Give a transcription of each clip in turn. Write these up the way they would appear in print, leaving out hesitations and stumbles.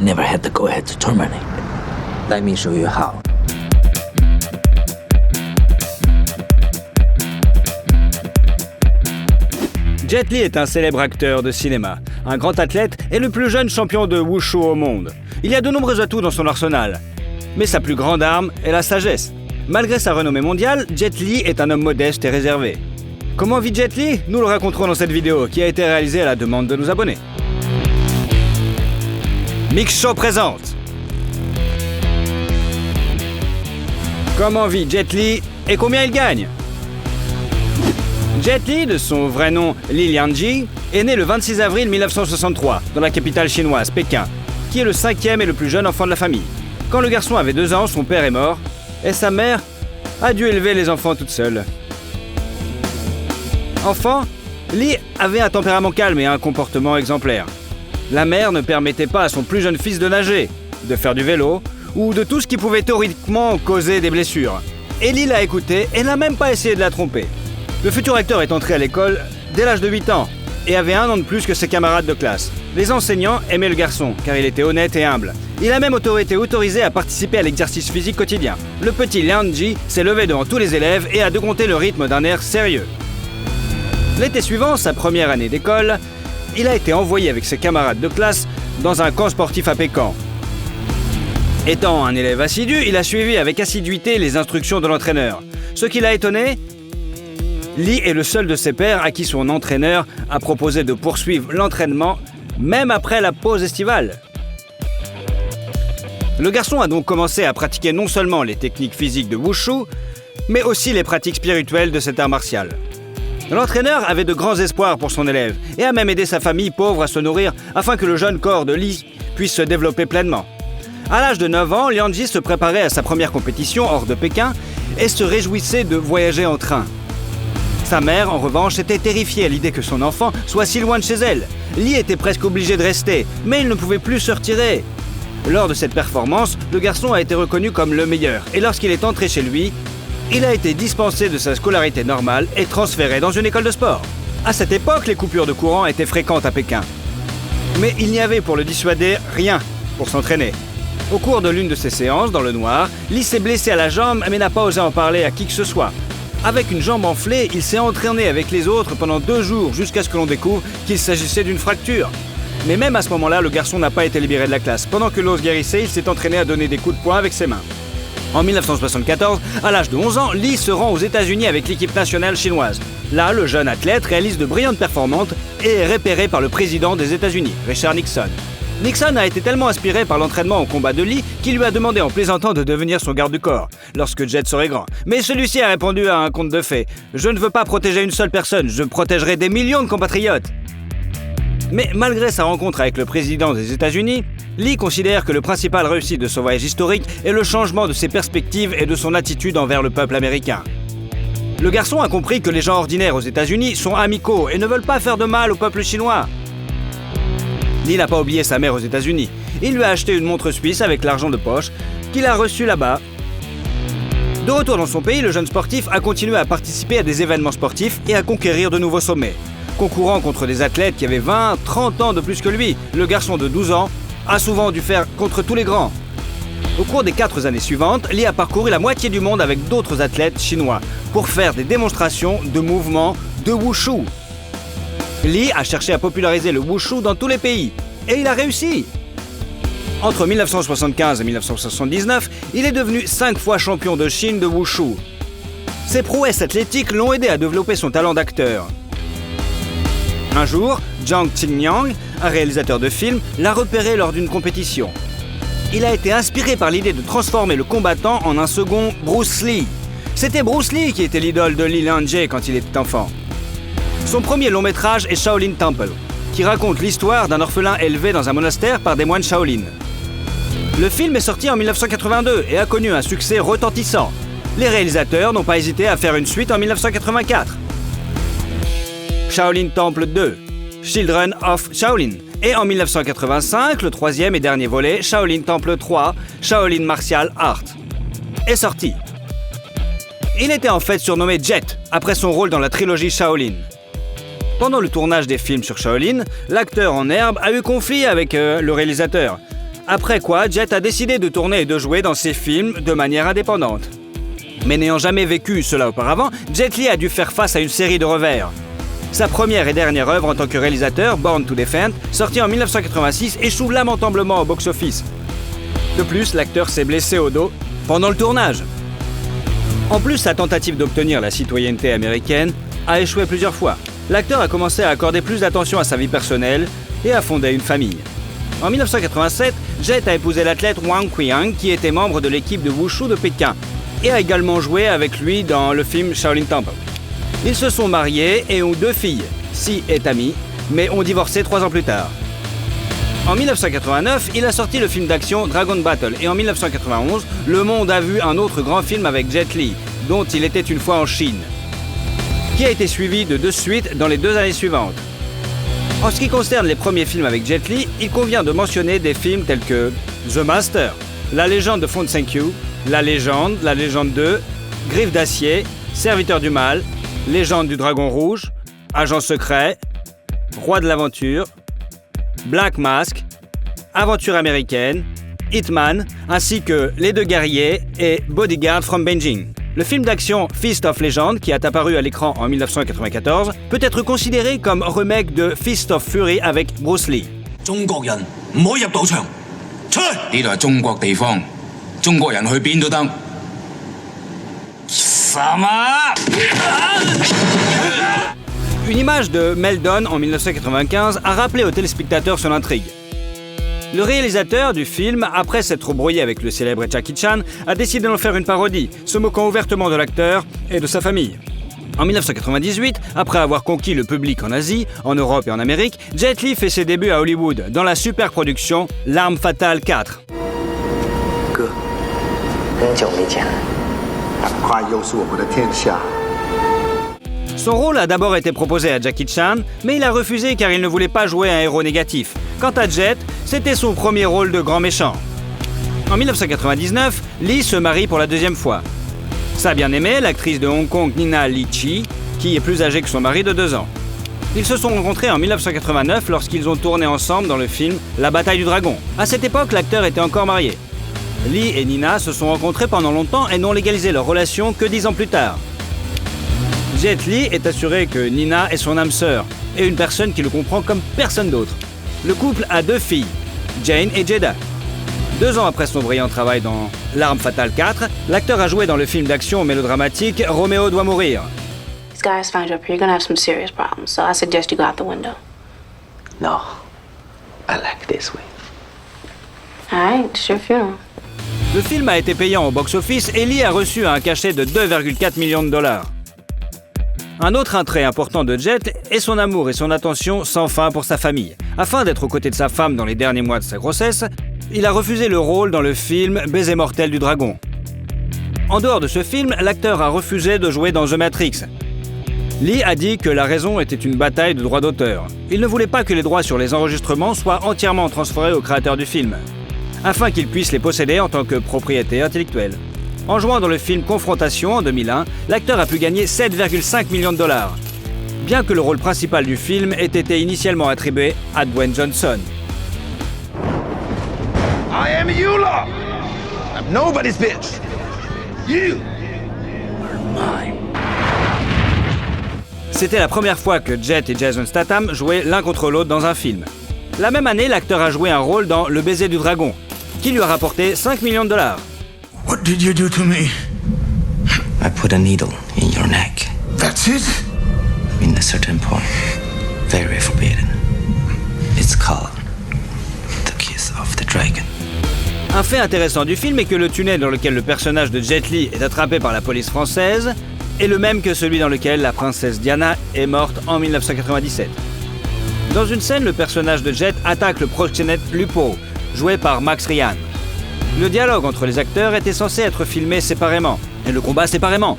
never had the go-ahead to terminate. Let me show you how. Jet Li est un célèbre acteur de cinéma, un grand athlète et le plus jeune champion de Wushu au monde. Il y a de nombreux atouts dans son arsenal. Mais sa plus grande arme est la sagesse. Malgré sa renommée mondiale, Jet Li est un homme modeste et réservé. Comment vit Jet Li ? Nous le raconterons dans cette vidéo qui a été réalisée à la demande de nos abonnés. Mix Show présente. Comment vit Jet Li et combien il gagne ? Jet Li, de son vrai nom Li Lianji, est né le 26 avril 1963 dans la capitale chinoise, Pékin, qui est le 5e et le plus jeune enfant de la famille. Quand le garçon avait 2 ans, son père est mort et sa mère a dû élever les enfants toute seule. Enfant, Li avait un tempérament calme et un comportement exemplaire. La mère ne permettait pas à son plus jeune fils de nager, de faire du vélo ou de tout ce qui pouvait théoriquement causer des blessures. Et Li l'a écouté et n'a même pas essayé de la tromper. Le futur acteur est entré à l'école dès l'âge de 8 ans et avait 1 an de plus que ses camarades de classe. Les enseignants aimaient le garçon car il était honnête et humble. Il a même été autorisé à participer à l'exercice physique quotidien. Le petit Lianji s'est levé devant tous les élèves et a décompté le rythme d'un air sérieux. L'été suivant, sa première année d'école, il a été envoyé avec ses camarades de classe dans un camp sportif à Pékin. Étant un élève assidu, il a suivi avec assiduité les instructions de l'entraîneur. Ce qui l'a étonné, Li est le seul de ses pairs à qui son entraîneur a proposé de poursuivre l'entraînement même après la pause estivale. Le garçon a donc commencé à pratiquer non seulement les techniques physiques de Wushu, mais aussi les pratiques spirituelles de cet art martial. L'entraîneur avait de grands espoirs pour son élève et a même aidé sa famille pauvre à se nourrir afin que le jeune corps de Li puisse se développer pleinement. À l'âge de 9 ans, Lianji se préparait à sa première compétition hors de Pékin et se réjouissait de voyager en train. Sa mère, en revanche, était terrifiée à l'idée que son enfant soit si loin de chez elle. Li était presque obligé de rester, mais il ne pouvait plus se retirer. Lors de cette performance, le garçon a été reconnu comme le meilleur, et lorsqu'il est entré chez lui, il a été dispensé de sa scolarité normale et transféré dans une école de sport. À cette époque, les coupures de courant étaient fréquentes à Pékin. Mais il n'y avait pour le dissuader rien pour s'entraîner. Au cours de l'une de ses séances, dans le noir, Li s'est blessé à la jambe mais n'a pas osé en parler à qui que ce soit. Avec une jambe enflée, il s'est entraîné avec les autres pendant 2 jours jusqu'à ce que l'on découvre qu'il s'agissait d'une fracture. Mais même à ce moment-là, le garçon n'a pas été libéré de la classe. Pendant que l'os guérissait, il s'est entraîné à donner des coups de poing avec ses mains. En 1974, à l'âge de 11 ans, Li se rend aux États-Unis avec l'équipe nationale chinoise. Là, le jeune athlète réalise de brillantes performances et est repéré par le président des États-Unis, Richard Nixon. Nixon a été tellement inspiré par l'entraînement au combat de Li qu'il lui a demandé en plaisantant de devenir son garde du corps, lorsque Jet serait grand. Mais celui-ci a répondu à un conte de fées. « Je ne veux pas protéger une seule personne, je protégerai des millions de compatriotes !» Mais malgré sa rencontre avec le président des États-Unis, Li considère que le principal réussite de son voyage historique est le changement de ses perspectives et de son attitude envers le peuple américain. Le garçon a compris que les gens ordinaires aux États-Unis sont amicaux et ne veulent pas faire de mal au peuple chinois. Li n'a pas oublié sa mère aux États-Unis. Il lui a acheté une montre suisse avec l'argent de poche qu'il a reçu là-bas. De retour dans son pays, le jeune sportif a continué à participer à des événements sportifs et à conquérir de nouveaux sommets. Concourant contre des athlètes qui avaient 20, 30 ans de plus que lui, le garçon de 12 ans a souvent dû faire contre tous les grands. Au cours des 4 années suivantes, Li a parcouru la moitié du monde avec d'autres athlètes chinois pour faire des démonstrations de mouvements de Wushu. Li a cherché à populariser le Wushu dans tous les pays, et il a réussi. Entre 1975 et 1979, il est devenu 5 fois champion de Chine de Wushu. Ses prouesses athlétiques l'ont aidé à développer son talent d'acteur. Un jour, Zhang Xingyang, un réalisateur de films, l'a repéré lors d'une compétition. Il a été inspiré par l'idée de transformer le combattant en un second Bruce Lee. C'était Bruce Lee qui était l'idole de Li Lianji quand il était enfant. Son premier long métrage est Shaolin Temple, qui raconte l'histoire d'un orphelin élevé dans un monastère par des moines Shaolin. Le film est sorti en 1982 et a connu un succès retentissant. Les réalisateurs n'ont pas hésité à faire une suite en 1984. Shaolin Temple 2, Children of Shaolin. Et en 1985, le 3e et dernier volet, Shaolin Temple 3, Shaolin Martial Art, est sorti. Il était en fait surnommé Jet, après son rôle dans la trilogie Shaolin. Pendant le tournage des films sur Shaolin, l'acteur en herbe a eu conflit avec le réalisateur. Après quoi, Jet a décidé de tourner et de jouer dans ses films de manière indépendante. Mais n'ayant jamais vécu cela auparavant, Jet Li a dû faire face à une série de revers. Sa première et dernière œuvre en tant que réalisateur, Born to Defend, sortie en 1986, échoue lamentablement au box-office. De plus, l'acteur s'est blessé au dos pendant le tournage. En plus, sa tentative d'obtenir la citoyenneté américaine a échoué plusieurs fois. L'acteur a commencé à accorder plus d'attention à sa vie personnelle et a fondé une famille. En 1987, Jet a épousé l'athlète Wang Qiang, qui était membre de l'équipe de Wushu de Pékin, et a également joué avec lui dans le film Shaolin Temple. Ils se sont mariés et ont 2 filles, Si et Tammy, mais ont divorcé 3 ans plus tard. En 1989, il a sorti le film d'action Dragon Battle, et en 1991, le monde a vu un autre grand film avec Jet Li, dont il était une fois en Chine, qui a été suivi de 2 suites dans les 2 années suivantes. En ce qui concerne les premiers films avec Jet Li, il convient de mentionner des films tels que The Master, La légende de Fu Hongxiu, La légende 2, Griffes d'acier, Serviteur du mal, Légende du dragon rouge, Agent secret, Roi de l'aventure, Black Mask, Aventure américaine, Hitman, ainsi que Les 2 guerriers et Bodyguard from Beijing. Le film d'action Fist of Legend, qui est apparu à l'écran en 1994, peut être considéré comme remake de Fist of Fury avec Bruce Lee. Une image de Meldon en 1995 a rappelé aux téléspectateurs son intrigue. Le réalisateur du film, après s'être brouillé avec le célèbre Jackie Chan, a décidé d'en faire une parodie, se moquant ouvertement de l'acteur et de sa famille. En 1998, après avoir conquis le public en Asie, en Europe et en Amérique, Jet Li fait ses débuts à Hollywood dans la super production L'Arme Fatale 4. Son rôle a d'abord été proposé à Jackie Chan, mais il a refusé car il ne voulait pas jouer un héros négatif. Quant à Jet, c'était son premier rôle de grand méchant. En 1999, Lee se marie pour la 2e fois. Sa bien-aimée, l'actrice de Hong Kong Nina Li-Chi, qui est plus âgée que son mari de 2 ans. Ils se sont rencontrés en 1989 lorsqu'ils ont tourné ensemble dans le film La Bataille du Dragon. À cette époque, l'acteur était encore marié. Lee et Nina se sont rencontrés pendant longtemps et n'ont légalisé leur relation que 10 ans plus tard. Jet Li est assuré que Nina est son âme sœur et une personne qui le comprend comme personne d'autre. Le couple a 2 filles, Jane et Jada. 2 ans après son brillant travail dans L'Arme Fatale 4, l'acteur a joué dans le film d'action mélodramatique Roméo doit mourir. These guys find you up here, you're gonna have some serious problems, so I suggest you go out the window. No, I like it this way. All right, it's your funeral. Le film a été payant au box-office et Lee a reçu un cachet de 2,4 millions de dollars. Un autre attrait important de Jet est son amour et son attention sans fin pour sa famille. Afin d'être aux côtés de sa femme dans les derniers mois de sa grossesse, il a refusé le rôle dans le film Baiser mortel du dragon. En dehors de ce film, l'acteur a refusé de jouer dans The Matrix. Lee a dit que la raison était une bataille de droits d'auteur. Il ne voulait pas que les droits sur les enregistrements soient entièrement transférés au créateur du film, afin qu'il puisse les posséder en tant que propriété intellectuelle. En jouant dans le film Confrontation en 2001, l'acteur a pu gagner 7,5 millions de dollars, bien que le rôle principal du film ait été initialement attribué à Dwayne Johnson. I am Eula. I'm nobody's bitch. You are mine. C'était la première fois que Jet et Jason Statham jouaient l'un contre l'autre dans un film. La même année, l'acteur a joué un rôle dans Le baiser du dragon, qui lui a rapporté 5 millions de dollars. What did you do to me? I put a needle in your neck. That's it? In a certain point. Very forbidden. It's called the kiss of the dragon. Un fait intéressant du film est que le tunnel dans lequel le personnage de Jet Li est attrapé par la police française est le même que celui dans lequel la princesse Diana est morte en 1997. Dans une scène, le personnage de Jet attaque le proxénète Lupo, joué par Max Ryan. Le dialogue entre les acteurs était censé être filmé séparément, et le combat séparément.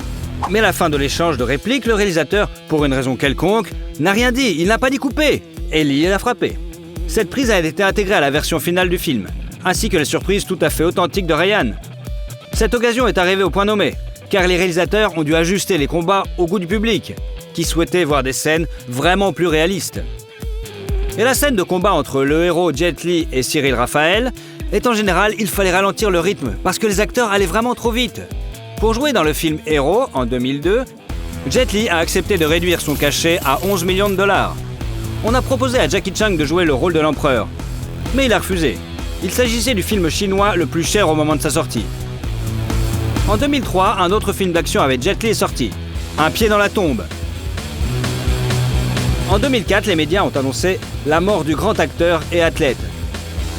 Mais à la fin de l'échange de répliques, le réalisateur, pour une raison quelconque, n'a rien dit, il n'a pas dit couper, et Lee l'a frappé. Cette prise a été intégrée à la version finale du film, ainsi que la surprise tout à fait authentique de Ryan. Cette occasion est arrivée au point nommé, car les réalisateurs ont dû ajuster les combats au goût du public, qui souhaitait voir des scènes vraiment plus réalistes. Et la scène de combat entre le héros Jet Li et Cyril Raphaël Et en général, il fallait ralentir le rythme parce que les acteurs allaient vraiment trop vite. Pour jouer dans le film Héros en 2002, Jet Li a accepté de réduire son cachet à 11 millions de dollars. On a proposé à Jackie Chan de jouer le rôle de l'empereur, mais il a refusé. Il s'agissait du film chinois le plus cher au moment de sa sortie. En 2003, un autre film d'action avec Jet Li est sorti, Un pied dans la tombe. En 2004, les médias ont annoncé la mort du grand acteur et athlète.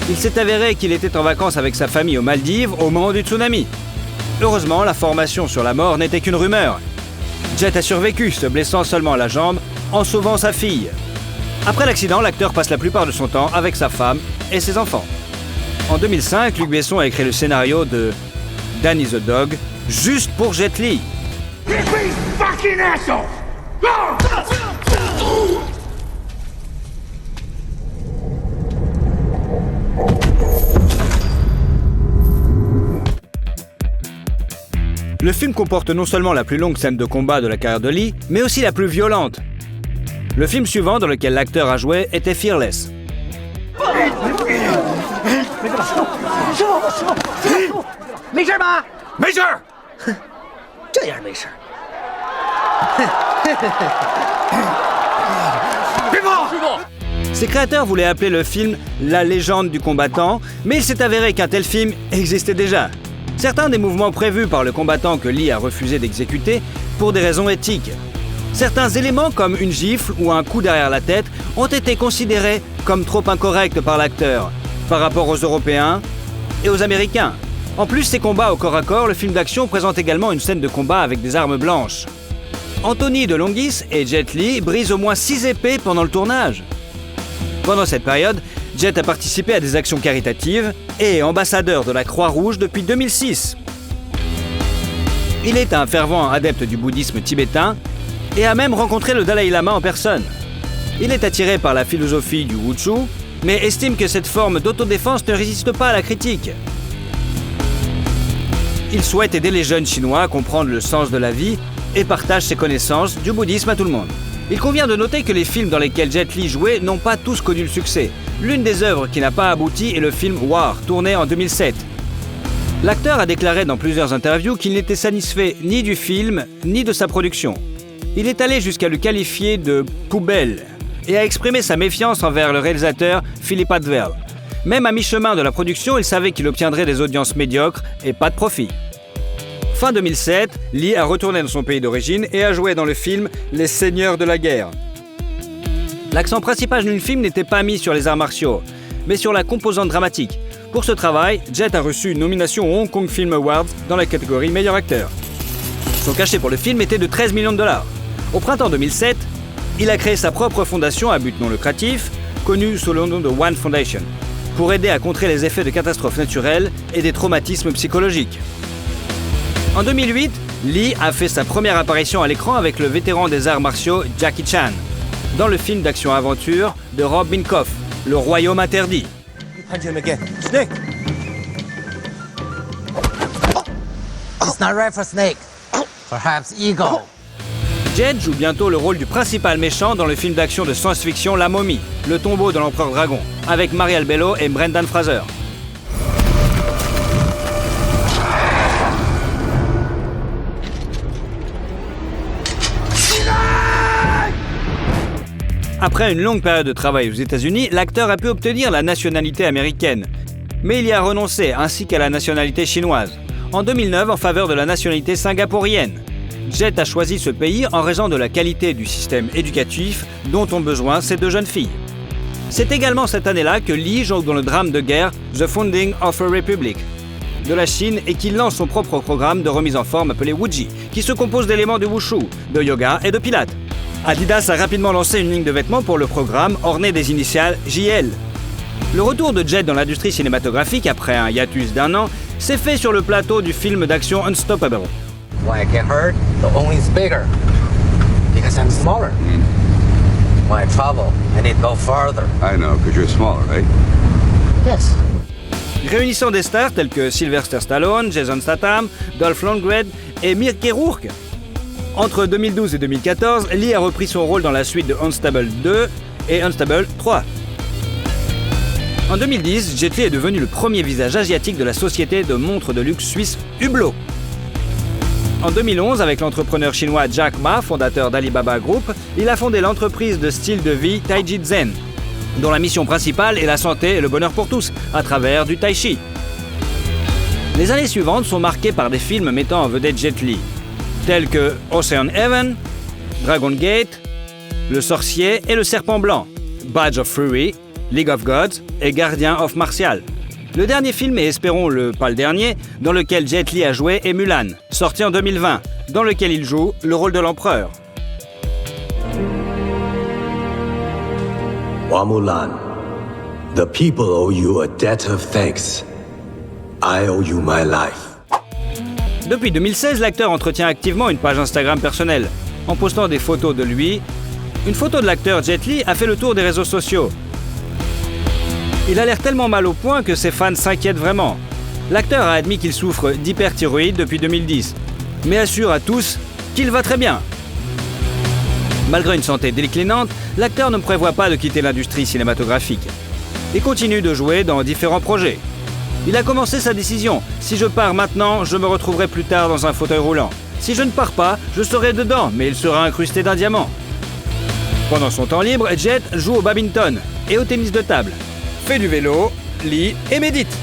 Il s'est avéré qu'il était en vacances avec sa famille aux Maldives au moment du tsunami. Heureusement, l'information sur la mort n'était qu'une rumeur. Jet a survécu, se blessant seulement la jambe en sauvant sa fille. Après l'accident, l'acteur passe la plupart de son temps avec sa femme et ses enfants. En 2005, Luc Besson a écrit le scénario de Danny the Dog juste pour Jet Li. You big fucking asshole! Le film comporte non seulement la plus longue scène de combat de la carrière de Lee, mais aussi la plus violente. Le film suivant dans lequel l'acteur a joué était Fearless. Major! Ses créateurs voulaient appeler le film La légende du combattant, mais il s'est avéré qu'un tel film existait déjà. Certains des mouvements prévus par le combattant que Lee a refusé d'exécuter pour des raisons éthiques. Certains éléments comme une gifle ou un coup derrière la tête ont été considérés comme trop incorrects par l'acteur par rapport aux Européens et aux Américains. En plus, ces combats au corps à corps, le film d'action présente également une scène de combat avec des armes blanches. Anthony DeLongis et Jet Li brisent au moins 6 épées pendant le tournage. Pendant cette période, Jet a participé à des actions caritatives et est ambassadeur de la Croix-Rouge depuis 2006. Il est un fervent adepte du bouddhisme tibétain et a même rencontré le Dalai Lama en personne. Il est attiré par la philosophie du Wushu, mais estime que cette forme d'autodéfense ne résiste pas à la critique. Il souhaite aider les jeunes Chinois à comprendre le sens de la vie et partage ses connaissances du bouddhisme à tout le monde. Il convient de noter que les films dans lesquels Jet Li jouait n'ont pas tous connu le succès. L'une des œuvres qui n'a pas abouti est le film War, tourné en 2007. L'acteur a déclaré dans plusieurs interviews qu'il n'était satisfait ni du film, ni de sa production. Il est allé jusqu'à le qualifier de « poubelle » et a exprimé sa méfiance envers le réalisateur Philip Atwell. Même à mi-chemin de la production, il savait qu'il obtiendrait des audiences médiocres et pas de profit. Fin 2007, Lee a retourné dans son pays d'origine et a joué dans le film Les Seigneurs de la Guerre. L'accent principal du film n'était pas mis sur les arts martiaux, mais sur la composante dramatique. Pour ce travail, Jet a reçu une nomination au Hong Kong Film Awards dans la catégorie meilleur acteur. Son cachet pour le film était de 13 millions de dollars. Au printemps 2007, il a créé sa propre fondation à but non lucratif, connue sous le nom de One Foundation, pour aider à contrer les effets de catastrophes naturelles et des traumatismes psychologiques. En 2008, Lee a fait sa première apparition à l'écran avec le vétéran des arts martiaux Jackie Chan, dans le film d'action-aventure de Rob Minkoff, Le Royaume Interdit. It's not right for snake. Perhaps eagle. Jet joue bientôt le rôle du principal méchant dans le film d'action de science-fiction La Momie, Le tombeau de l'empereur dragon, avec Marielle Bello et Brendan Fraser. Après une longue période de travail aux États-Unis, l'acteur a pu obtenir la nationalité américaine. Mais il y a renoncé, ainsi qu'à la nationalité chinoise. En 2009, en faveur de la nationalité singapourienne. Jet a choisi ce pays en raison de la qualité du système éducatif dont ont besoin ces deux jeunes filles. C'est également cette année-là que Lee joue dans le drame de guerre The Founding of a Republic de la Chine et qu'il lance son propre programme de remise en forme appelé Wuji, qui se compose d'éléments de wushu, de yoga et de pilates. Adidas a rapidement lancé une ligne de vêtements pour le programme ornée des initiales JL. Le retour de Jet dans l'industrie cinématographique après un hiatus d'1 an s'est fait sur le plateau du film d'action Unstoppable. When I get hurt, the only is bigger. Because I'm smaller. When I travel, I need to go farther. I know, because you're smaller, right? Yes. Réunissant des stars tels que Sylvester Stallone, Jason Statham, Dolph Lundgren et Mickey Rourke. Entre 2012 et 2014, Lee a repris son rôle dans la suite de Unstable 2 et Unstable 3. En 2010, Jet Li est devenu le premier visage asiatique de la société de montres de luxe suisse Hublot. En 2011, avec l'entrepreneur chinois Jack Ma, fondateur d'Alibaba Group, il a fondé l'entreprise de style de vie Taiji Zen, dont la mission principale est la santé et le bonheur pour tous, à travers du tai chi. Les années suivantes sont marquées par des films mettant en vedette Jet Li, tels que Ocean Heaven, Dragon Gate, Le Sorcier et Le Serpent Blanc, Badge of Fury, League of Gods et Guardian of Martial. Le dernier film, et espérons pas le dernier, dans lequel Jet Li a joué est Mulan, sorti en 2020, dans lequel il joue le rôle de l'empereur. Hua Mulan, the people owe you a debt of thanks. I owe you my life. Depuis 2016, l'acteur entretient activement une page Instagram personnelle, en postant des photos de lui. Une photo de l'acteur Jet Li a fait le tour des réseaux sociaux. Il a l'air tellement mal au point que ses fans s'inquiètent vraiment. L'acteur a admis qu'il souffre d'hyperthyroïde depuis 2010, mais assure à tous qu'il va très bien. Malgré une santé déclinante, l'acteur ne prévoit pas de quitter l'industrie cinématographique et continue de jouer dans différents projets. Il a commencé sa décision. Si je pars maintenant, je me retrouverai plus tard dans un fauteuil roulant. Si je ne pars pas, je serai dedans, mais il sera incrusté d'un diamant. Pendant son temps libre, Jet joue au badminton et au tennis de table, fait du vélo, lit et médite.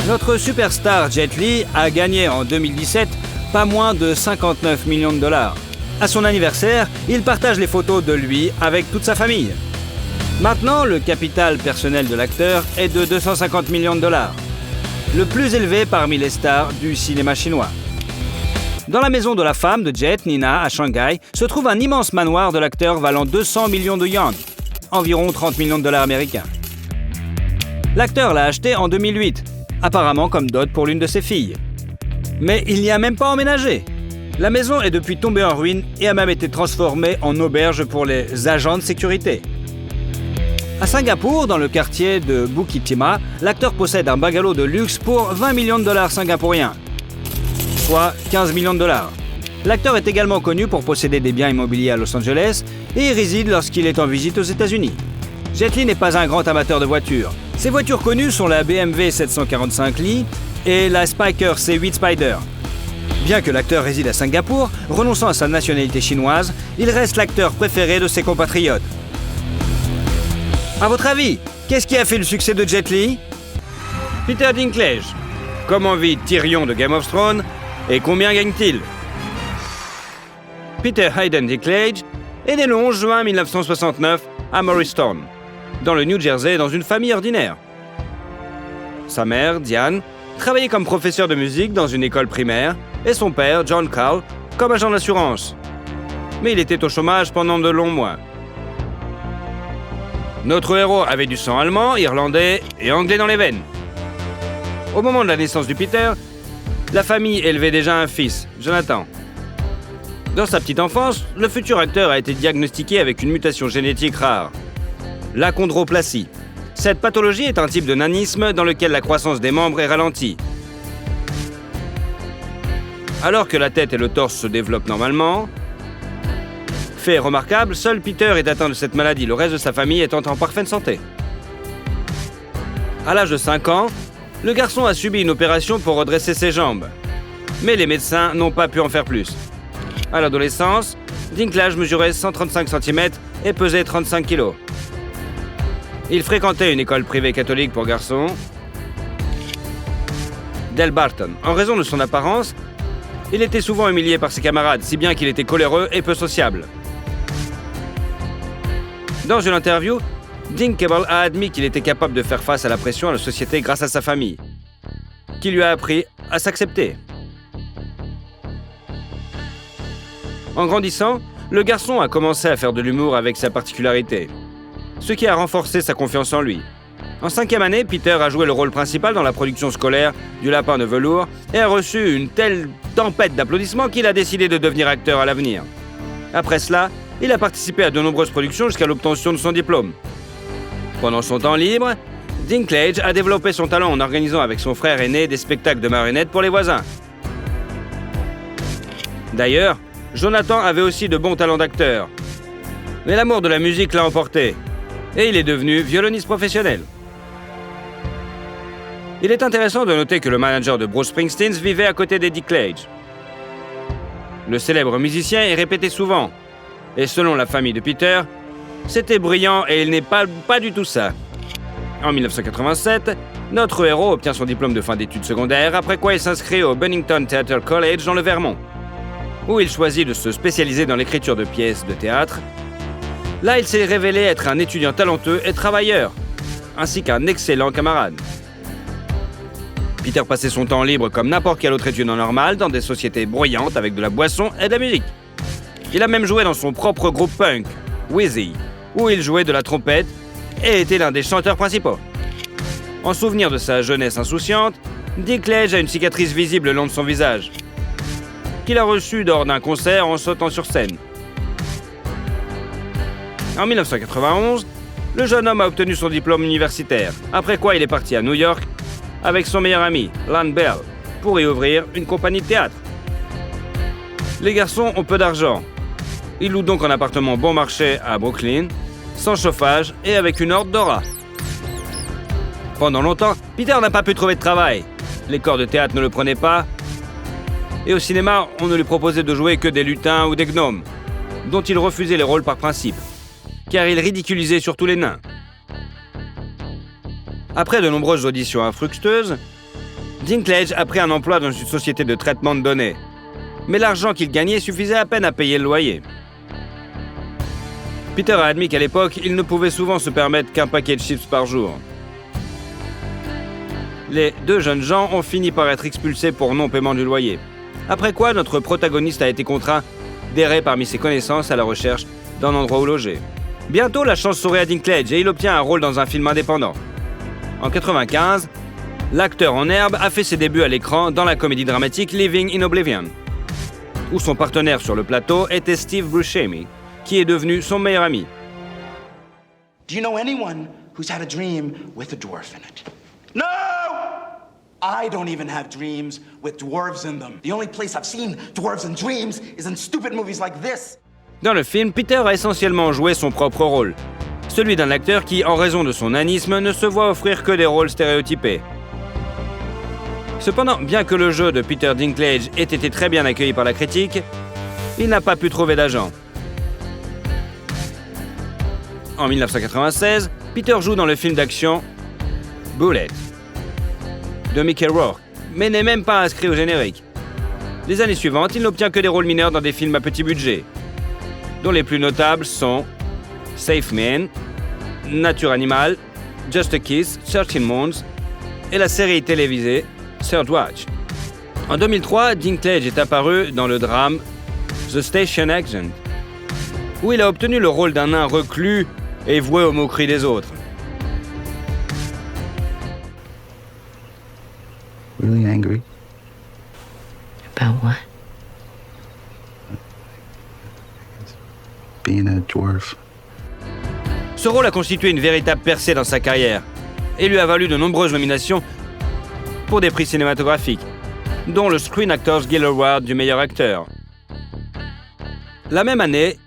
Notre superstar Jet Li a gagné en 2017 pas moins de 59 millions de dollars. À son anniversaire, il partage les photos de lui avec toute sa famille. Maintenant, le capital personnel de l'acteur est de 250 millions de dollars, le plus élevé parmi les stars du cinéma chinois. Dans la maison de la femme de Jet, Nina, à Shanghai, se trouve un immense manoir de l'acteur valant 200 millions de yuan, environ 30 millions de dollars américains. L'acteur l'a acheté en 2008, apparemment comme dot pour l'une de ses filles. Mais il n'y a même pas emménagé. La maison est depuis tombée en ruine et a même été transformée en auberge pour les agents de sécurité. À Singapour, dans le quartier de Bukit Timah, l'acteur possède un bungalow de luxe pour 20 millions de dollars singapouriens, soit 15 millions de dollars. L'acteur est également connu pour posséder des biens immobiliers à Los Angeles et y réside lorsqu'il est en visite aux États-Unis. Jet Li n'est pas un grand amateur de voitures. Ses voitures connues sont la BMW 745 Li et la Spyker C8 Spider. Bien que l'acteur réside à Singapour, renonçant à sa nationalité chinoise, il reste l'acteur préféré de ses compatriotes. À votre avis, qu'est-ce qui a fait le succès de Jet Li ? Peter Dinklage. Comment vit Tyrion de Game of Thrones et combien gagne-t-il ? Peter Hayden Dinklage est né le 11 juin 1969 à Morristown, dans le New Jersey, dans une famille ordinaire. Sa mère, Diane, travaillait comme professeur de musique dans une école primaire et son père, John Carl, comme agent d'assurance. Mais il était au chômage pendant de longs mois. Notre héros avait du sang allemand, irlandais et anglais dans les veines. Au moment de la naissance du Peter, la famille élevait déjà un fils, Jonathan. Dans sa petite enfance, le futur acteur a été diagnostiqué avec une mutation génétique rare, l'achondroplasie. Cette pathologie est un type de nanisme dans lequel la croissance des membres est ralentie. Alors que la tête et le torse se développent normalement, fait remarquable, seul Peter est atteint de cette maladie, le reste de sa famille étant en parfaite santé. À l'âge de 5 ans, le garçon a subi une opération pour redresser ses jambes. Mais les médecins n'ont pas pu en faire plus. À l'adolescence, Dinklage mesurait 135 cm et pesait 35 kg. Il fréquentait une école privée catholique pour garçons, Delbarton. En raison de son apparence, il était souvent humilié par ses camarades, si bien qu'il était coléreux et peu sociable. Dans une interview, Dinklage a admis qu'il était capable de faire face à la pression à la société grâce à sa famille, qui lui a appris à s'accepter. En grandissant, le garçon a commencé à faire de l'humour avec sa particularité, ce qui a renforcé sa confiance en lui. En 5e année, Peter a joué le rôle principal dans la production scolaire du Lapin de velours et a reçu une telle tempête d'applaudissements qu'il a décidé de devenir acteur à l'avenir. Après cela, il a participé à de nombreuses productions jusqu'à l'obtention de son diplôme. Pendant son temps libre, Dinklage a développé son talent en organisant avec son frère aîné des spectacles de marionnettes pour les voisins. D'ailleurs, Jonathan avait aussi de bons talents d'acteur. Mais l'amour de la musique l'a emporté, et il est devenu violoniste professionnel. Il est intéressant de noter que le manager de Bruce Springsteen vivait à côté d'Eddie Clage. Le célèbre musicien est répété souvent, et selon la famille de Peter, c'était brillant et il n'est pas du tout ça. En 1987, notre héros obtient son diplôme de fin d'études secondaires, après quoi il s'inscrit au Bennington Theatre College dans le Vermont, où il choisit de se spécialiser dans l'écriture de pièces de théâtre. Là, il s'est révélé être un étudiant talentueux et travailleur, ainsi qu'un excellent camarade. Peter passait son temps libre comme n'importe quel autre étudiant normal dans des sociétés bruyantes avec de la boisson et de la musique. Il a même joué dans son propre groupe punk, Wheezy, où il jouait de la trompette et était l'un des chanteurs principaux. En souvenir de sa jeunesse insouciante, Dick Clage a une cicatrice visible le long de son visage, qu'il a reçue lors d'un concert en sautant sur scène. En 1991, le jeune homme a obtenu son diplôme universitaire, après quoi il est parti à New York avec son meilleur ami, Lon Bell, pour y ouvrir une compagnie de théâtre. Les garçons ont peu d'argent. Ils louent donc un appartement bon marché à Brooklyn, sans chauffage et avec une horde d'aura. Pendant longtemps, Peter n'a pas pu trouver de travail. Les corps de théâtre ne le prenaient pas. Et au cinéma, on ne lui proposait de jouer que des lutins ou des gnomes, dont il refusait les rôles par principe, car il ridiculisait surtout les nains. Après de nombreuses auditions infructueuses, Dinklage a pris un emploi dans une société de traitement de données. Mais l'argent qu'il gagnait suffisait à peine à payer le loyer. Peter a admis qu'à l'époque, il ne pouvait souvent se permettre qu'un paquet de chips par jour. Les deux jeunes gens ont fini par être expulsés pour non-paiement du loyer. Après quoi, notre protagoniste a été contraint d'errer parmi ses connaissances à la recherche d'un endroit où loger. Bientôt, la chance sourit à Dinklage et il obtient un rôle dans un film indépendant. En 1995, l'acteur en herbe a fait ses débuts à l'écran dans la comédie dramatique Living in Oblivion, où son partenaire sur le plateau était Steve Buscemi, qui est devenu son meilleur ami. Do you know anyone who's had a dream with a dwarf in it? No! I don't even have dreams with dwarves in them. The only place I've seen dwarves in dreams is in stupid movies like this. Dans le film, Peter a essentiellement joué son propre rôle, celui d'un acteur qui, en raison de son nanisme, ne se voit offrir que des rôles stéréotypés. Cependant, bien que le jeu de Peter Dinklage ait été très bien accueilli par la critique, il n'a pas pu trouver d'agent. En 1996, Peter joue dans le film d'action Bullet de Mickey Rourke, mais n'est même pas inscrit au générique. Les années suivantes, il n'obtient que des rôles mineurs dans des films à petit budget, dont les plus notables sont Safe Man, Nature Animal, Just a Kiss, 13 Months et la série télévisée Third Watch. En 2003, Dinklage est apparu dans le drame The Station Agent, où il a obtenu le rôle d'un nain reclus et voué aux moqueries des autres. Really angry? About what? Being a dwarf. Ce rôle a constitué une véritable percée dans sa carrière et lui a valu de nombreuses nominations pour des prix cinématographiques, dont le Screen Actors Guild Award du meilleur acteur. La même année,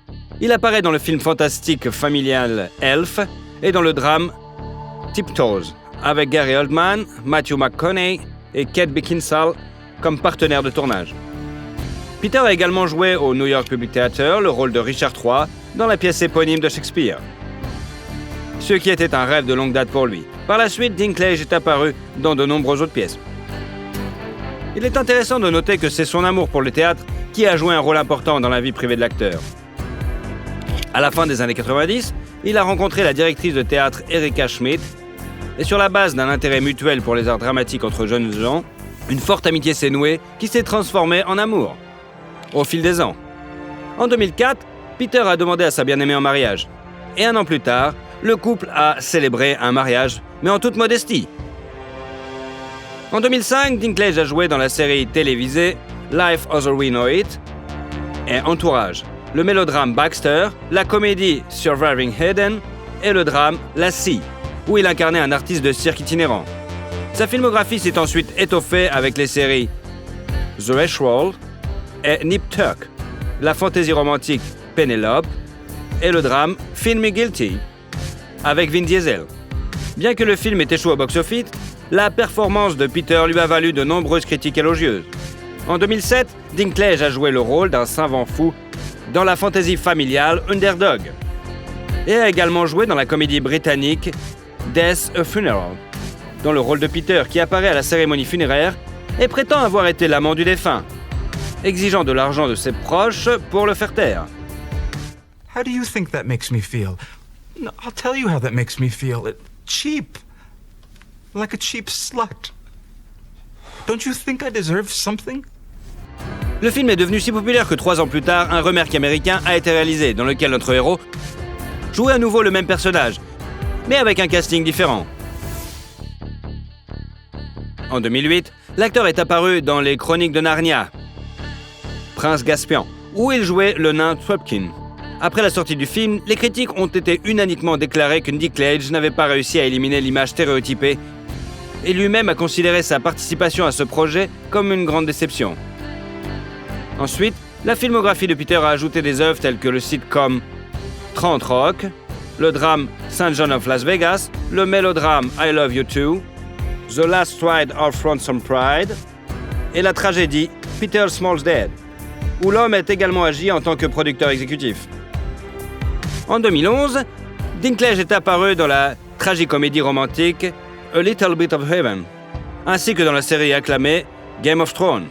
il apparaît dans le film fantastique familial Elf et dans le drame Tiptoes, avec Gary Oldman, Matthew McConaughey et Kate Beckinsale comme partenaires de tournage. Peter a également joué au New York Public Theatre le rôle de Richard III dans la pièce éponyme de Shakespeare, ce qui était un rêve de longue date pour lui. Par la suite, Dinklage est apparu dans de nombreuses autres pièces. Il est intéressant de noter que c'est son amour pour le théâtre qui a joué un rôle important dans la vie privée de l'acteur. À la fin des années 90, il a rencontré la directrice de théâtre Erika Schmidt, et sur la base d'un intérêt mutuel pour les arts dramatiques entre jeunes gens, une forte amitié s'est nouée qui s'est transformée en amour au fil des ans. En 2004, Peter a demandé à sa bien-aimée en mariage. Et un an plus tard, le couple a célébré un mariage, mais en toute modestie. En 2005, Dinklage a joué dans la série télévisée Life as We Know It et Entourage, le mélodrame Baxter, la comédie Surviving Hayden et le drame La Scie, où il incarnait un artiste de cirque itinérant. Sa filmographie s'est ensuite étoffée avec les séries The Westworld et Nip Tuck, la fantaisie romantique Penelope et le drame Feel Me Guilty avec Vin Diesel. Bien que le film ait échoué au box-office, la performance de Peter lui a valu de nombreuses critiques élogieuses. En 2007, Dinklage a joué le rôle d'un savant fou dans la fantasy familiale Underdog et a également joué dans la comédie britannique Death a Funeral, dans le rôle de Peter qui apparaît à la cérémonie funéraire et prétend avoir été l'amant du défunt, exigeant de l'argent de ses proches pour le faire taire. How do you think that makes me feel? No, I'll tell you how that makes me feel. Cheap. Like a cheap slut. Don't you think I deserve something? Le film est devenu si populaire que 3 ans plus tard, un remake américain a été réalisé dans lequel notre héros jouait à nouveau le même personnage, mais avec un casting différent. En 2008, l'acteur est apparu dans Les Chroniques de Narnia, Prince Caspian, où il jouait le nain Thwopkin. Après la sortie du film, les critiques ont été unanimement déclarées que Dinklage n'avait pas réussi à éliminer l'image stéréotypée et lui-même a considéré sa participation à ce projet comme une grande déception. Ensuite, la filmographie de Peter a ajouté des œuvres telles que le sitcom 30 Rock, le drame St. John of Las Vegas, le mélodrame I Love You Too, The Last Ride of Ransom Pride et la tragédie Peter Small's Dead, où l'homme est également agi en tant que producteur exécutif. En 2011, Dinklage est apparu dans la tragicomédie romantique A Little Bit of Heaven, ainsi que dans la série acclamée Game of Thrones,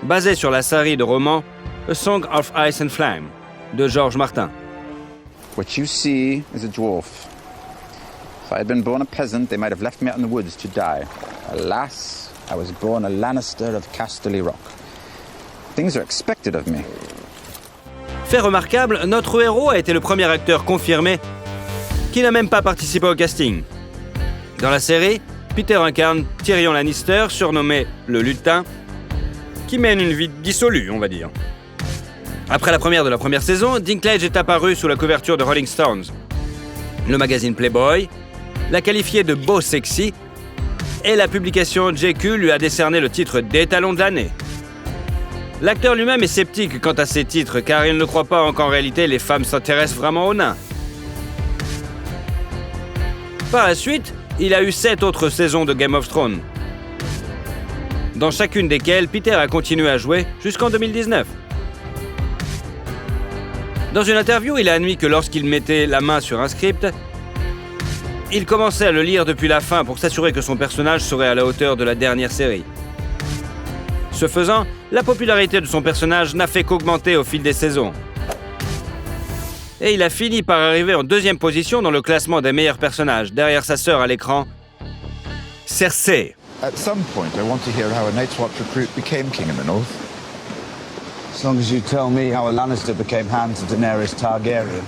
basée sur la série de romans A Song of Ice and Flame de George Martin. What you see is a dwarf. If I had been born a peasant, they might have left me out in the woods to die. Alas, I was born a Lannister of Casterly Rock. Things are expected of me. Fait remarquable, notre héros a été le premier acteur confirmé qui n'a même pas participé au casting. Dans la série, Peter incarne Tyrion Lannister, surnommé le Lutin, qui mène une vie dissolue, on va dire. Après la première de la première saison, Dinklage est apparu sous la couverture de Rolling Stones. Le magazine Playboy l'a qualifié de beau sexy et la publication JQ lui a décerné le titre d'étalon de l'année. L'acteur lui-même est sceptique quant à ces titres car il ne croit pas qu'en réalité les femmes s'intéressent vraiment aux nains. Par la suite, il a eu 7 autres saisons de Game of Thrones, dans chacune desquelles Peter a continué à jouer jusqu'en 2019. Dans une interview, il a admis que lorsqu'il mettait la main sur un script, il commençait à le lire depuis la fin pour s'assurer que son personnage serait à la hauteur de la dernière série. Ce faisant, la popularité de son personnage n'a fait qu'augmenter au fil des saisons. Et il a fini par arriver en 2e position dans le classement des meilleurs personnages, derrière sa sœur à l'écran, Cersei. At some point, I want to hear how a Night's Watch recruit became king in the North. As long as you tell me how a Lannister became hand to Daenerys Targaryen.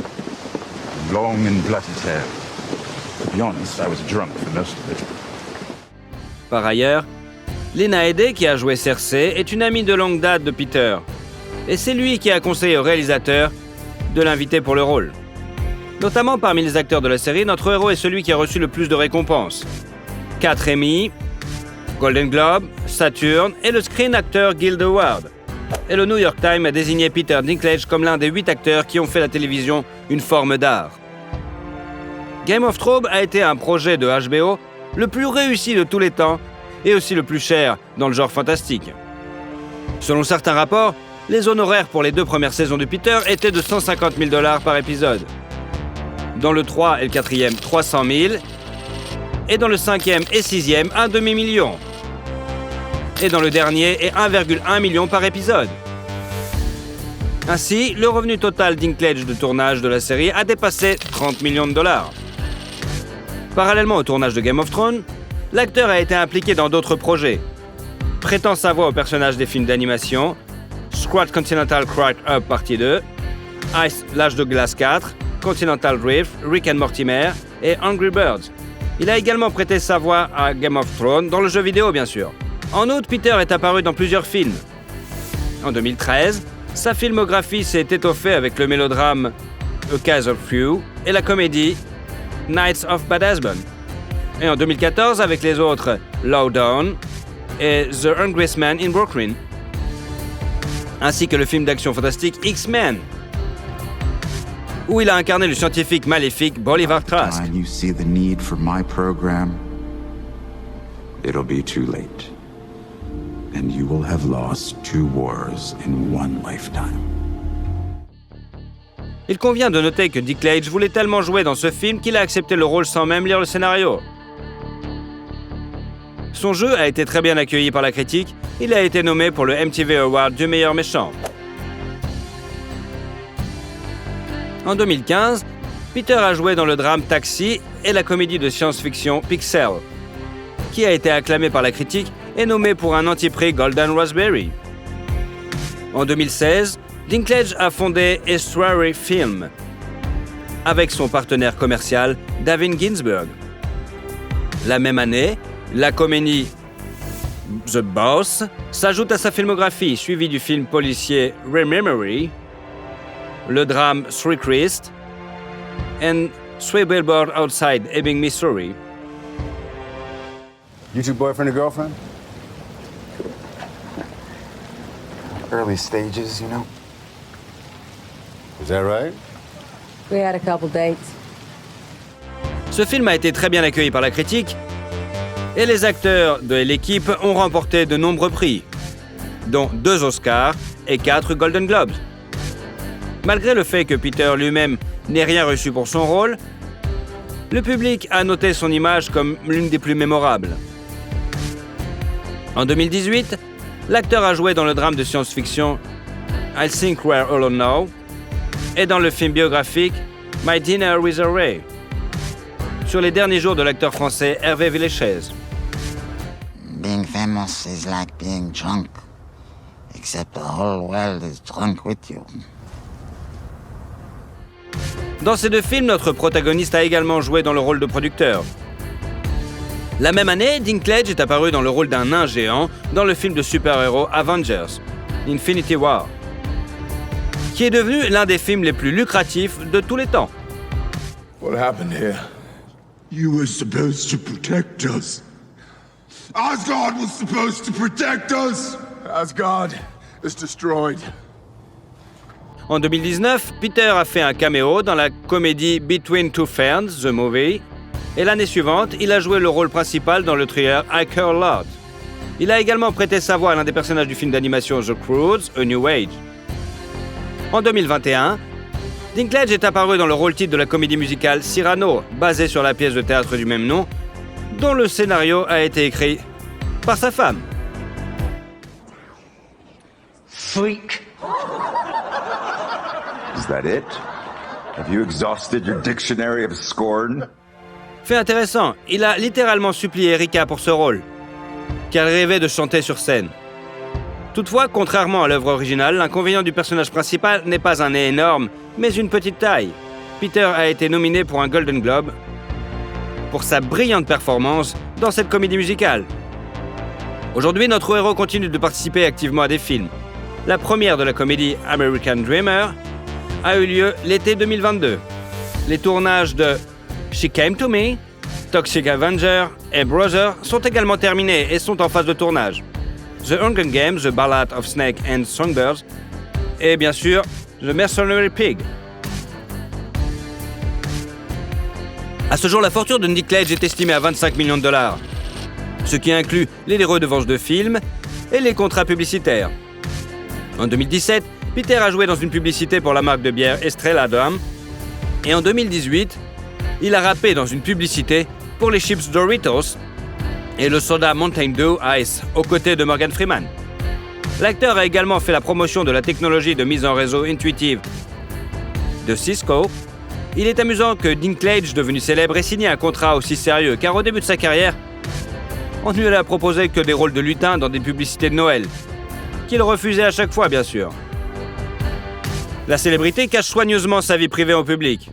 Long and bloody tale. To be honest, I was drunk for most of it. Par ailleurs, Lena Headey, qui a joué Cersei, est une amie de longue date de Peter. Et c'est lui qui a conseillé au réalisateur de l'inviter pour le rôle. Notamment parmi les acteurs de la série, notre héros est celui qui a reçu le plus de récompenses. 4 Emmy, Golden Globe, Saturn et le Screen Actor Guild Award. Et le New York Times a désigné Peter Dinklage comme l'un des 8 acteurs qui ont fait la télévision une forme d'art. Game of Thrones a été un projet de HBO le plus réussi de tous les temps et aussi le plus cher dans le genre fantastique. Selon certains rapports, les honoraires pour les 2 premières saisons de Peter étaient de $150 000 par épisode. Dans le 3 et le 4e, 300 000. Et dans le 5e et 6e, un demi-million. Et dans le dernier, 1,1 million par épisode. Ainsi, le revenu total Dinklage de tournage de la série a dépassé $30 millions. Parallèlement au tournage de Game of Thrones, l'acteur a été impliqué dans d'autres projets, prêtant sa voix aux personnages des films d'animation Scratch Continental Cracked Up Partie 2, Ice L'Âge de Glace 4, Continental Drift, Rick and Mortimer et Angry Birds. Il a également prêté sa voix à Game of Thrones, dans le jeu vidéo bien sûr. En outre, Peter est apparu dans plusieurs films. En 2013, sa filmographie s'est étoffée avec le mélodrame A Case of Few et la comédie Knights of Bad Husband. Et en 2014 avec les autres Low Down et The Hungriest Man in Brooklyn, ainsi que le film d'action fantastique X-Men, où il a incarné le scientifique maléfique Bolivar Trask. You see the need for my program. it'll be too late. And you will have lost 2 wars in one lifetime. Il convient de noter que Dick Cage voulait tellement jouer dans ce film qu'il a accepté le rôle sans même lire le scénario. Son jeu a été très bien accueilli par la critique. Il a été nommé pour le MTV Award du meilleur méchant. En 2015, Peter a joué dans le drame Taxi et la comédie de science-fiction Pixel, qui a été acclamé par la critique et nommé pour un anti-prix Golden Raspberry. En 2016, Dinklage a fondé Estuary Film avec son partenaire commercial David Ginsburg. La même année, la comédie The Boss s'ajoute à sa filmographie, suivie du film policier Rememory, le drame Three Christ et Three Billboards Outside Ebbing, Missouri. You two boyfriend and girlfriend? Early stages, you know. Is that right? We had a couple dates. Ce film a été très bien accueilli par la critique et les acteurs de l'équipe ont remporté de nombreux prix, dont 2 Oscars et 4 Golden Globes. Malgré le fait que Peter lui-même n'ait rien reçu pour son rôle, le public a noté son image comme l'une des plus mémorables. En 2018, l'acteur a joué dans le drame de science-fiction I Think We're All Alone Now et dans le film biographique My Dinner with a Ray, sur les derniers jours de l'acteur français Hervé Villechaize. Being famous is like being drunk, except the whole world is drunk with you. Dans ces 2 films, notre protagoniste a également joué dans le rôle de producteur. La même année, Dinklage est apparu dans le rôle d'un nain géant dans le film de super-héros Avengers, Infinity War, qui est devenu l'un des films les plus lucratifs de tous les temps. What happened here? You were supposed to protect us. Asgard was supposed to protect us. Asgard is destroyed. En 2019, Peter a fait un caméo dans la comédie Between Two Ferns, The Movie, et l'année suivante, il a joué le rôle principal dans le thriller I Care a Lot. Il a également prêté sa voix à l'un des personnages du film d'animation The Croods, A New Age. En 2021, Dinklage est apparu dans le rôle-titre de la comédie musicale Cyrano, basée sur la pièce de théâtre du même nom, dont le scénario a été écrit par sa femme. Freak. Is that it? Have you exhausted your dictionary of scorn? Fait intéressant, il a littéralement supplié Erika pour ce rôle, car elle rêvait de chanter sur scène. Toutefois, contrairement à l'œuvre originale, l'inconvénient du personnage principal n'est pas un nez énorme, mais une petite taille. Peter a été nominé pour un Golden Globe pour sa brillante performance dans cette comédie musicale. Aujourd'hui, notre héros continue de participer activement à des films. La première de la comédie American Dreamer a eu lieu l'été 2022. Les tournages de She Came to Me, Toxic Avenger et Brother sont également terminés et sont en phase de tournage. The Hunger Games, The Ballad of Snake and Songbirds et bien sûr The Mercenary Pig. À ce jour, la fortune de Nick Cage est estimée à 25 millions de dollars, ce qui inclut les redevances de films et les contrats publicitaires. En 2017, Peter a joué dans une publicité pour la marque de bière Estrella Damm et en 2018, il a rappé dans une publicité pour les chips Doritos et le soda Mountain Dew Ice aux côtés de Morgan Freeman. L'acteur a également fait la promotion de la technologie de mise en réseau intuitive de Cisco. Il est amusant que Dinklage, devenu célèbre, ait signé un contrat aussi sérieux, car au début de sa carrière, on ne lui a proposé que des rôles de lutin dans des publicités de Noël, qu'il refusait à chaque fois, bien sûr. La célébrité cache soigneusement sa vie privée au public.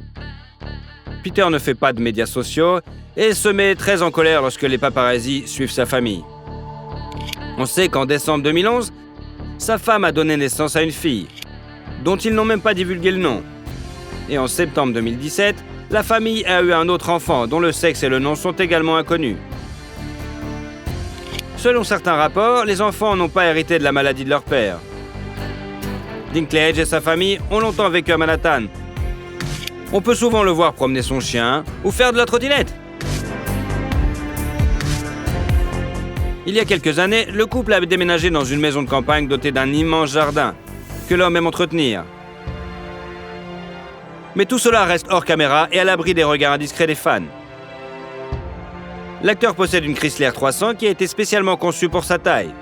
Peter ne fait pas de médias sociaux et se met très en colère lorsque les paparazzis suivent sa famille. On sait qu'en décembre 2011, sa femme a donné naissance à une fille, dont ils n'ont même pas divulgué le nom. Et en septembre 2017, la famille a eu un autre enfant dont le sexe et le nom sont également inconnus. Selon certains rapports, les enfants n'ont pas hérité de la maladie de leur père. Dinklage et sa famille ont longtemps vécu à Manhattan. On peut souvent le voir promener son chien ou faire de la trottinette. Il y a quelques années, le couple avait déménagé dans une maison de campagne dotée d'un immense jardin, que l'homme aime entretenir. Mais tout cela reste hors caméra et à l'abri des regards indiscrets des fans. L'acteur possède une Chrysler 300 qui a été spécialement conçue pour sa taille.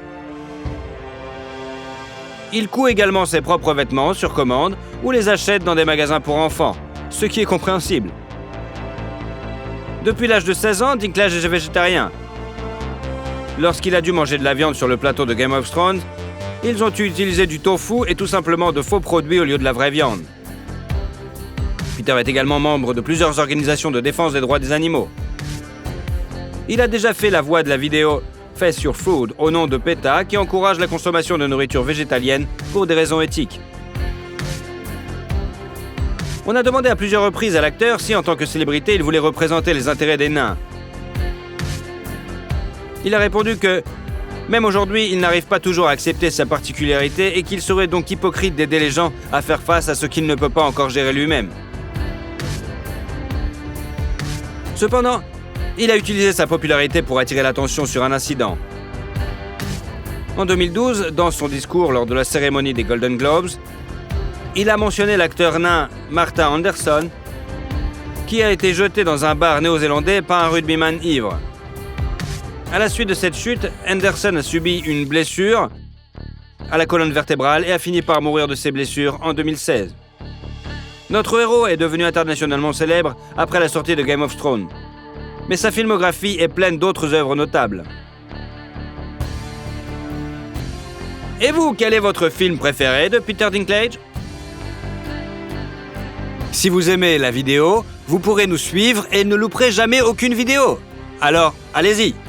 Il coud également ses propres vêtements sur commande ou les achète dans des magasins pour enfants, ce qui est compréhensible. Depuis l'âge de 16 ans, Dinklage est végétarien. Lorsqu'il a dû manger de la viande sur le plateau de Game of Thrones, ils ont utilisé du tofu et tout simplement de faux produits au lieu de la vraie viande. Peter est également membre de plusieurs organisations de défense des droits des animaux. Il a déjà fait la voix de la vidéo Face Your Food au nom de PETA qui encourage la consommation de nourriture végétalienne pour des raisons éthiques. On a demandé à plusieurs reprises à l'acteur si en tant que célébrité il voulait représenter les intérêts des nains. Il a répondu que même aujourd'hui il n'arrive pas toujours à accepter sa particularité et qu'il serait donc hypocrite d'aider les gens à faire face à ce qu'il ne peut pas encore gérer lui-même. Cependant, il a utilisé sa popularité pour attirer l'attention sur un incident. En 2012, dans son discours lors de la cérémonie des Golden Globes, il a mentionné l'acteur nain Martin Anderson, qui a été jeté dans un bar néo-zélandais par un rugbyman ivre. À la suite de cette chute, Anderson a subi une blessure à la colonne vertébrale et a fini par mourir de ses blessures en 2016. Notre héros est devenu internationalement célèbre après la sortie de Game of Thrones. Mais sa filmographie est pleine d'autres œuvres notables. Et vous, quel est votre film préféré de Peter Dinklage ? Si vous aimez la vidéo, vous pourrez nous suivre et ne louperez jamais aucune vidéo. Alors, allez-y !